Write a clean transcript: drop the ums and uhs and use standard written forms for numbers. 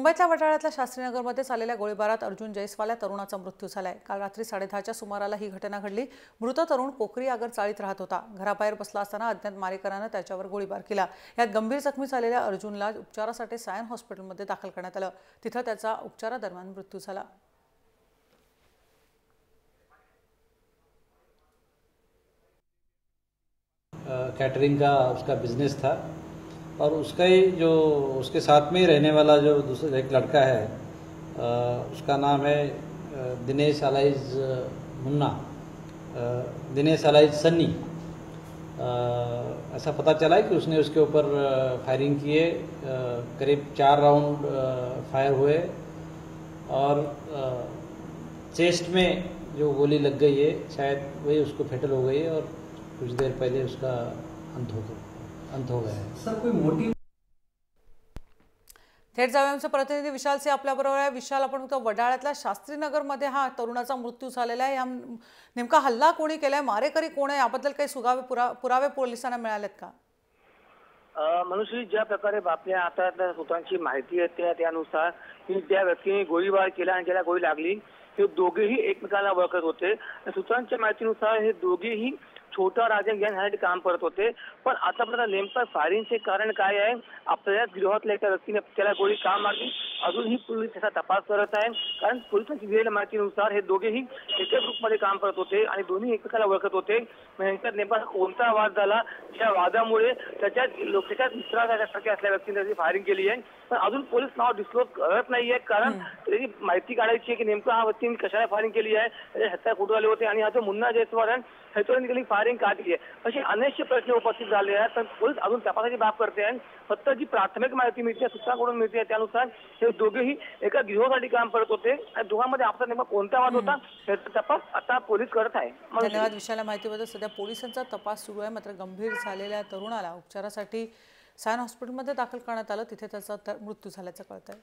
मुंबईतल्या वडाळ्यातल्या शास्त्रीनगरमध्ये झालेल्या गोळीबारात अर्जुन जयस्वाल या तरुणाचा मृत्यू झालाय। काल रात्री 10:30च्या सुमाराला ही घटना घडली। मृत तरुण कोकरी आगर चाळीत राहत होता। घराबाहेर बसला असताना अज्ञात मारेकराने त्याच्यावर गोळीबार केला। यात गंभीर जखमी झालेल्या अर्जुनला उपचारासाठी सायन हॉस्पिटलमध्ये दाखल करण्यात आलं। तिथे त्याचा उपचारादरम्यान मृत्यू झाला। कैटरिंग का उसका बिजनेस था और उसका ही जो उसके साथ में ही रहने वाला जो दूसरा एक लड़का है, उसका नाम है दिनेश अलाइज मुन्ना, दिनेश अलाइज सन्नी। ऐसा पता चला है कि उसने उसके ऊपर फायरिंग किए। करीब 4 राउंड फायर हुए और चेस्ट में जो गोली लग गई है शायद वही उसको फेटल हो गई है और कुछ देर पहले उसका अंत हो गया है। सर कोई मोटिव थेट जाऊया आमचे प्रतिनिधी विशाल सिंह आपल्याबरोबर आहे। विशाल, आपण तो वडाळ्यातल्या शास्त्रीनगरमध्ये हा तरुणाचा मृत्यू झालेला आहे। नेमका हल्ला कोणी केलाय, मारेकरी कोण आहे, याबद्दल काही सुगावे पुरावे पोलिसांना मिळालेत का? मनुष्य ज्या प्रकारे बातम्या आता सूत्रांची माहिती आहे त्यानुसार त्या व्यक्तीने गोळीबार केला आणि त्याला गोळी लागली। हे दोघेही एकमेकाला ओळखत होते। सूत्रांच्या माहितीनुसार हे दोघेही छोटा राजन गँगसाठी काम करत होते। पण आतापर्यंत नेमका फायरिंगचे कारण काय आहे, आपल्या गृहातल्या एका व्यक्तीने त्याला गोळी का मारली अजूनही पोलीस त्याचा तपास करत आहे। कारण पोलिसांची दिलेल्या माहितीनुसार हे दोघेही एका ग्रुपमध्ये काम करत होते आणि दोन्ही एकमेकाला ओळखत होते। यांच्यात नेमका कोणता वाद झाला, त्या वादामुळे त्याच्या मित्रासारखे असलेल्या व्यक्तीने त्याची फायरिंग केली आहे। पण अजून पोलीस नाव डिस्क्लोज करत नाहीये, कारण त्याची माहिती काढायची आहे की नेमका हा व्यक्तीने कशाला फायरिंग केली आहे, त्याचे हत्या कुठे आले होते आणि हा जो मुन्ना जयस्वाल आहे ह्याच्यावर केली फायरिंग का केली आहे, असे अनेकशे प्रश्न उपस्थित झाले आहेत। पण पोलीस अजून तपासाची बाब करते आहे। फक्त जी प्राथमिक माहिती मिळते सूत्रांकडून मिळते त्यानुसार हे दोघेही एका गृहासाठी काम करत होते आणि दोघांमध्ये आपला नेमका कोणता वाद होता याचा तपास आता पोलीस करत आहे। धन्यवाद विशाल, माहितीबद्दल। सध्या पोलिसांचा तपास सुरू आहे, मात्र गंभीर झालेल्या तरुणाला उपचारासाठी सायन हॉस्पिटलमध्ये दाखल करण्यात आलं। तिथे त्याचा मृत्यू झाल्याचं कळतंय।